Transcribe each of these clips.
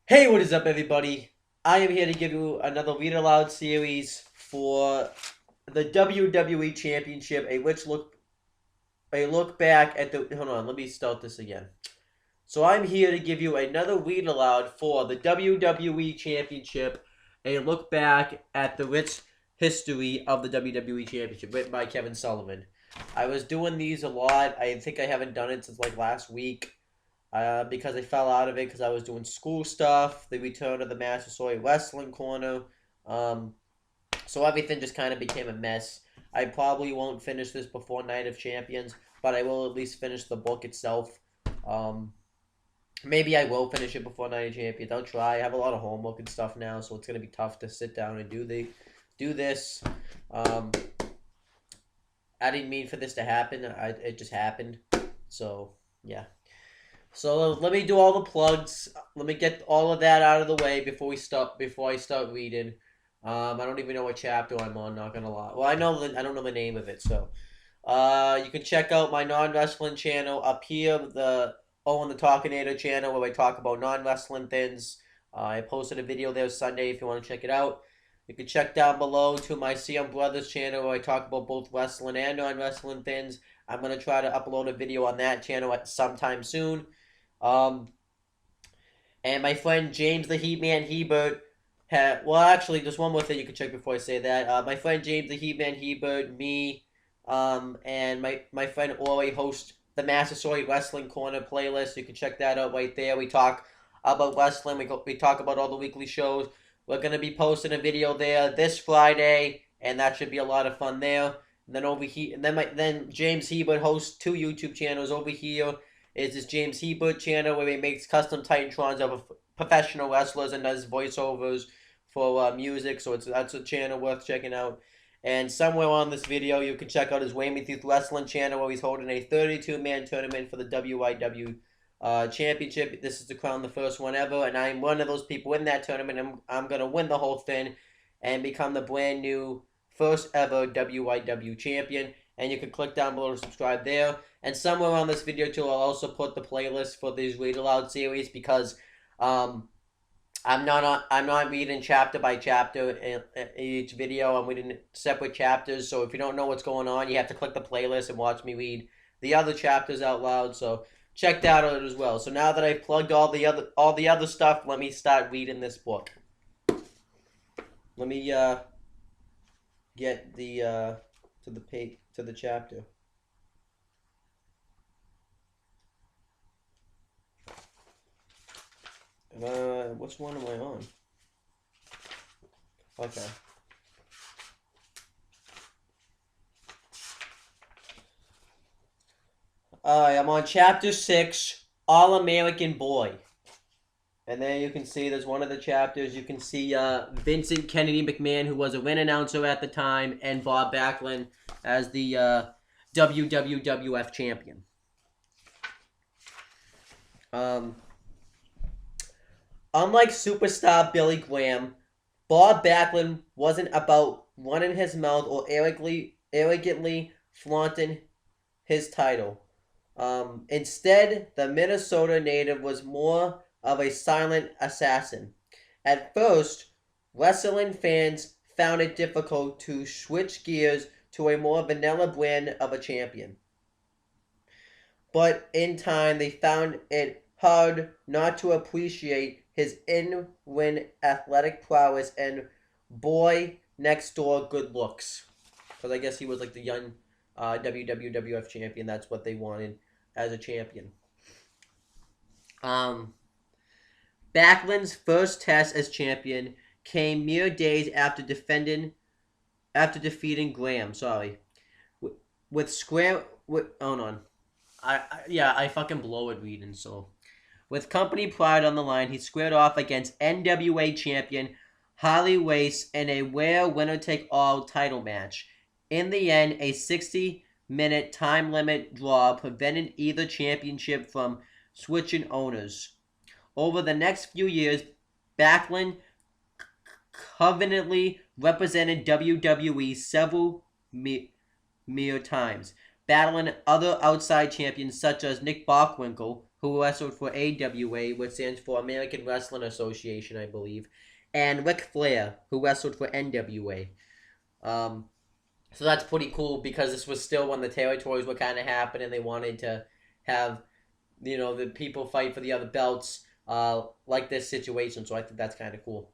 Hey, what is up, everybody? I am here to give you another Read Aloud series for the WWE Championship. A look back at the. Hold on, let me start this again. So I'm here to give you another Read Aloud for the WWE Championship. A look back at the rich history of the WWE Championship, written by Kevin Sullivan. I was doing these a lot. I think I haven't done it since like last week. Because I fell out of it because I was doing school stuff, the return of the Massasoit Wrestling Corner. Um, so everything just kind of became a mess. I probably won't finish this before Night of Champions, but I will at least finish the book itself. Um, Maybe I will finish it before Night of Champions. I'll try. I have a lot of homework and stuff now, so it's gonna be tough to sit down and do this. Um, I didn't mean for this to happen. It just happened. So yeah. So let me do all the plugs. Let me get all of that out of the way before we start. Before I start reading, I don't even know what chapter I'm on. Not gonna lie. Well, I don't know the name of it. So, you can check out my non-wrestling channel up here, the Owen the Talkinator channel, where I talk about non-wrestling things. I posted a video there Sunday if you want to check it out. You can check down below to my CM Brothers channel where I talk about both wrestling and non-wrestling things. I'm gonna try to upload a video on that channel at sometime soon. Um, and my friend James the Heatman Hebert well, actually, there's one more thing you can check before I say that. My friend James the Heatman Hebert, me, and my friend Ori host the Massasoit Wrestling Corner playlist. You can check that out right there. We talk about wrestling. We talk about all the weekly shows. We're gonna be posting a video there this Friday, and that should be a lot of fun there. And then over here, and then James Hebert hosts two YouTube channels. Over here is this James Hebert channel where he makes custom Titantrons of professional wrestlers and does voiceovers for music. So that's a channel worth checking out. And somewhere on this video, you can check out his Wayne Youth Wrestling channel where he's holding a 32-man tournament for the WIW championship. This is to crown the first one ever, and I'm one of those people in that tournament. I'm going to win the whole thing and become the brand new first ever WIW champion. And you can click down below to subscribe there. And somewhere on this video too, I'll also put the playlist for these Read Aloud series because I'm not reading chapter by chapter in each video. I'm reading separate chapters. So if you don't know what's going on, you have to click the playlist and watch me read the other chapters out loud. So check that out as well. So now that I've plugged all the other stuff, let me start reading this book. Let me get the to the chapter. Which one am I on? Okay. I'm on chapter 6, All-American Boy. And there you can see there's one of the chapters. You can see Vincent Kennedy McMahon, who was a ring announcer at the time, and Bob Backlund as the WWF champion. Unlike superstar Billy Graham, Bob Backlund wasn't about running his mouth or arrogantly flaunting his title. Instead, the Minnesota native was more of a silent assassin. At first, wrestling fans found it difficult to switch gears to a more vanilla brand of a champion. But in time, they found it hard not to appreciate his in-ring athletic prowess and boy next door good looks. Because I guess he was like the young WWF champion. That's what they wanted as a champion. Backlund's first test as champion came mere days after defeating Graham. Sorry, hold on. I fucking blow at reading. So, with company pride on the line, he squared off against NWA champion Harley Race in a rare winner-take-all title match. In the end, a 60-minute time limit draw prevented either championship from switching owners. Over the next few years, Backlund covenantly represented WWE several mere times, battling other outside champions such as Nick Bockwinkel, who wrestled for AWA, which stands for American Wrestling Association, I believe, and Ric Flair, who wrestled for NWA. So that's pretty cool because this was still when the territories were kind of happening. They wanted to have, the people fight for the other belts, like this situation. So I think that's kind of cool.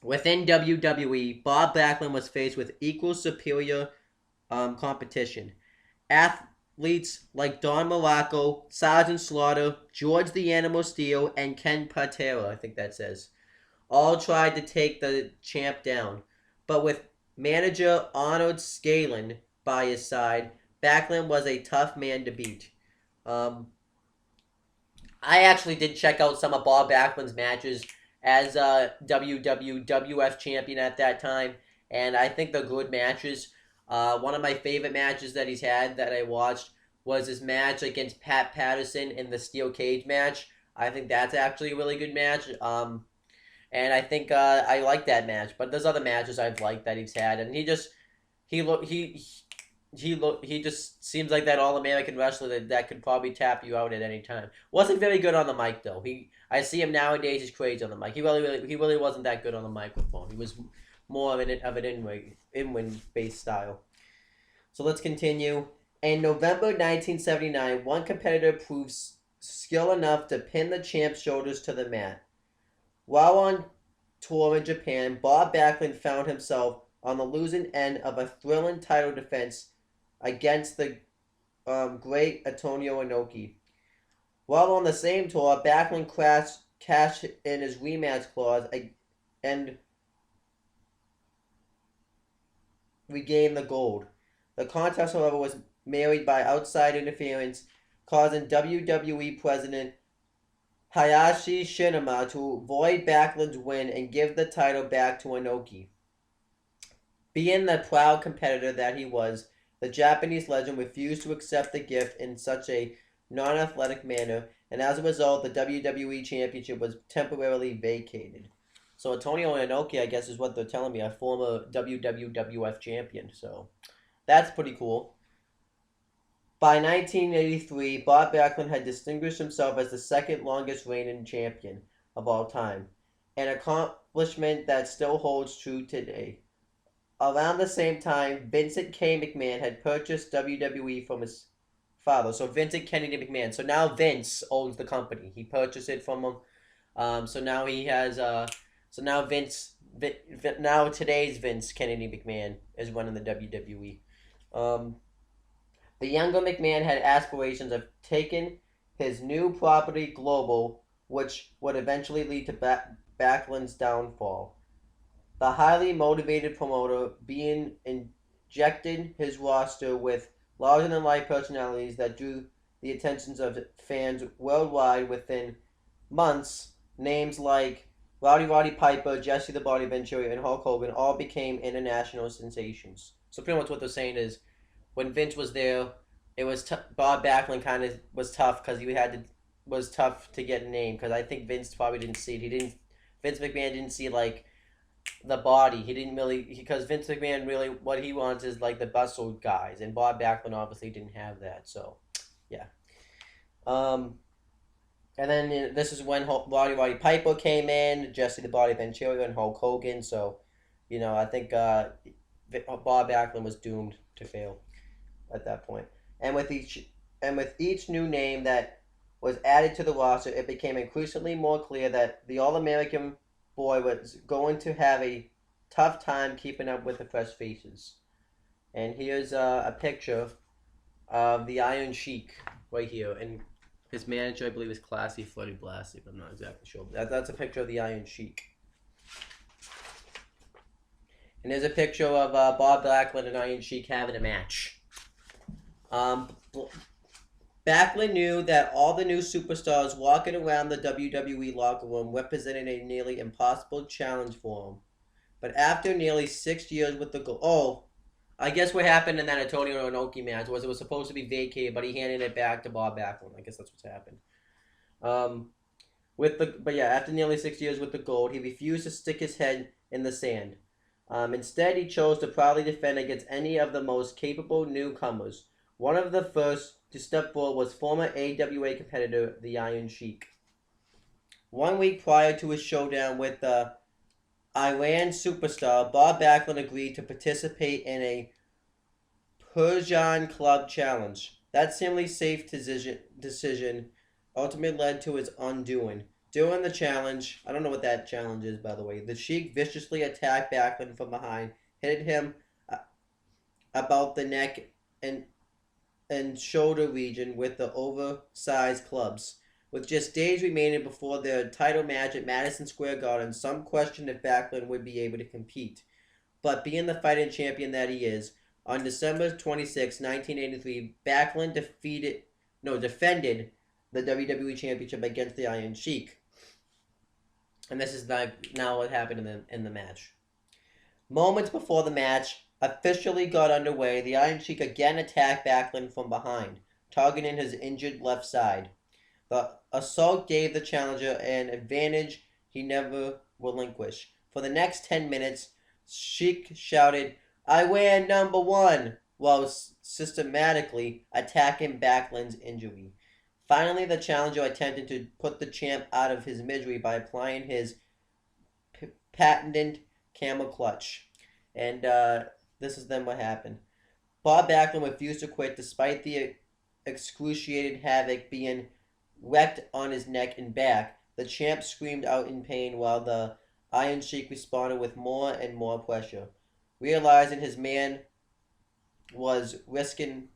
Within WWE, Bob Backlund was faced with equal superior competition. Athletes like Don Morocco, Sergeant Slaughter, George the Animal Steel, and Ken Patera, I think that says, all tried to take the champ down. But with manager Arnold Scanlon by his side, Backlund was a tough man to beat. I actually did check out some of Bob Backlund's matches as WWF champion at that time, and I think they're good matches. One of my favorite matches that he's had that I watched was his match against Pat Patterson in the steel cage match. I think that's actually a really good match. And I think I like that match. But there's other matches I've liked that he's had, and he just seems like that all-American wrestler that could probably tap you out at any time. Wasn't very good on the mic though. I see him nowadays. He's crazy on the mic. He really wasn't that good on the microphone. He was more of an in-ring based style. So let's continue. In November 1979, one competitor proved skill enough to pin the champ's shoulders to the mat. While on tour in Japan, Bob Backlund found himself on the losing end of a thrilling title defense against the great Antonio Inoki. While on the same tour, Backlund cashed in his rematch clause and regained the gold. The contest, however, was marred by outside interference, causing WWE President Hayashi Shinama to void Backlund's win and give the title back to Inoki. Being the proud competitor that he was, the Japanese legend refused to accept the gift in such a non-athletic manner, and as a result, the WWE Championship was temporarily vacated. So Antonio Inoki, I guess, is what they're telling me, a former WWF champion. So that's pretty cool. By 1983, Bob Backlund had distinguished himself as the second longest reigning champion of all time, an accomplishment that still holds true today. Around the same time, Vincent K. McMahon had purchased WWE from his father. So Vincent Kennedy McMahon. So now Vince owns the company. He purchased it from him. So now he has. So now now today's Vince Kennedy McMahon is running the WWE. The younger McMahon had aspirations of taking his new property global, which would eventually lead to Backlund's downfall. The highly motivated promoter being injected his roster with larger-than-life personalities that drew the attentions of fans worldwide within months. Names like Roddy Piper, Jesse the Body Ventura, and Hulk Hogan all became international sensations. So pretty much what they're saying is, when Vince was there, it was Bob Backlund kind of was tough because was tough to get a name, because I think Vince probably didn't see it. Vince McMahon didn't see like the body. He didn't really, because Vince McMahon really, what he wants is like the bustle guys, and Bob Backlund obviously didn't have that. So yeah. And then this is when Roddy Piper came in, Jesse the Body Ventura, and Hulk Hogan. So, I think Bob Backlund was doomed to fail at that point. And with each new name that was added to the roster, it became increasingly more clear that the All-American boy was going to have a tough time keeping up with the fresh faces. And here's a picture of the Iron Sheik right here, and his manager, I believe, is Classy Flooded Blasty, but I'm not exactly sure. That's a picture of the Iron Sheik. And there's a picture of Bob Backlund and Iron Sheik having a match. Backlund knew that all the new superstars walking around the WWE locker room represented a nearly impossible challenge for him. But after nearly 6 years with the goal... I guess what happened in that Antonio Inoki match was it was supposed to be vacated, but he handed it back to Bob Backlund. I guess that's what's happened. After nearly 6 years with the gold, he refused to stick his head in the sand. Instead, he chose to proudly defend against any of the most capable newcomers. One of the first to step forward was former AWA competitor, the Iron Sheik. 1 week prior to his showdown with the Iran superstar, Bob Backlund agreed to participate in a Persian Club Challenge. That seemingly safe decision ultimately led to his undoing. During the challenge, I don't know what that challenge is, by the way, the Sheik viciously attacked Backlund from behind, hit him about the neck and shoulder region with the oversized clubs. With just days remaining before their title match at Madison Square Garden, some questioned if Backlund would be able to compete. But being the fighting champion that he is, on December 26, 1983, Backlund defended the WWE Championship against the Iron Sheik. And this is now what happened in the match. Moments before the match officially got underway, the Iron Sheik again attacked Backlund from behind, targeting his injured left side. The assault gave the challenger an advantage he never relinquished. For the next 10 minutes, Sheik shouted, "I win #1," while systematically attacking Backlund's injury. Finally, the challenger attempted to put the champ out of his misery by applying his patented camel clutch. And this is then what happened. Bob Backlund refused to quit despite the excruciating havoc being wreaked on his neck and back. The champ screamed out in pain while the Iron Sheik responded with more and more pressure. Realizing his man was risking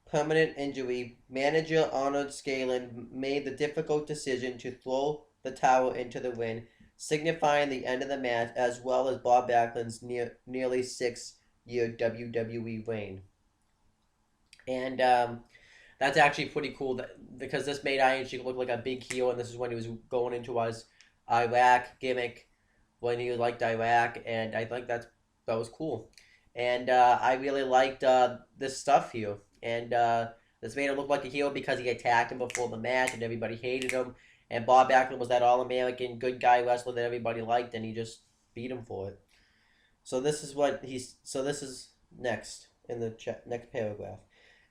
permanent injury, manager Arnold Scaling made the difficult decision to throw the towel into the ring, signifying the end of the match as well as Bob Backlund's nearly 6-year WWE reign. And that's actually pretty cool because this made Iron Sheik look like a big heel, and this is when he was going into his Iraq gimmick, when he liked Iraq, and I think that was cool. And I really liked this stuff here. And this made him look like a heel because he attacked him before the match and everybody hated him. And Bob Backlund was that all-American good guy wrestler that everybody liked, and he just beat him for it. So this is next in the next paragraph.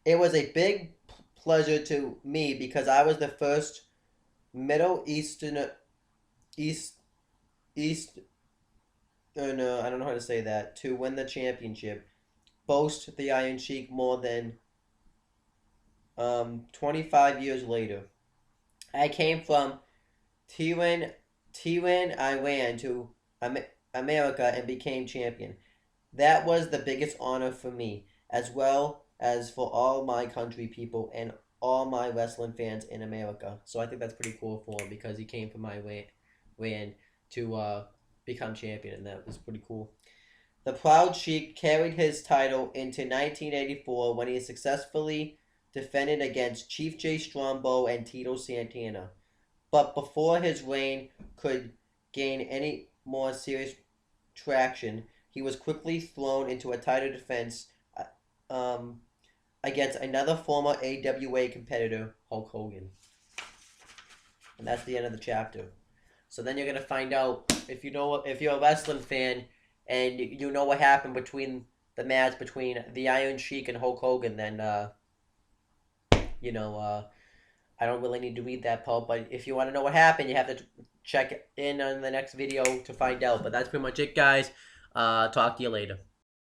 It was a big pleasure to me because I was the first Middle Eastern I don't know how to say that, to win the championship. Boast the Iron Sheik more than 25 years later. I came from Tehran, Iran to America and became champion. That was the biggest honor for me, as well as for all my country people and all my wrestling fans in America. So I think that's pretty cool for him because he came from Iran to become champion, and that was pretty cool. The proud Sheik carried his title into 1984 when he successfully defended against Chief Jay Strongbow and Tito Santana. But before his reign could gain any more serious traction, he was quickly thrown into a title defense against another former AWA competitor, Hulk Hogan. And that's the end of the chapter. So then you're gonna find out if you're a wrestling fan and you know what happened between the match between the Iron Sheik and Hulk Hogan. Then I don't really need to read that part. But if you want to know what happened, you have to check in on the next video to find out. But that's pretty much it, guys. Talk to you later.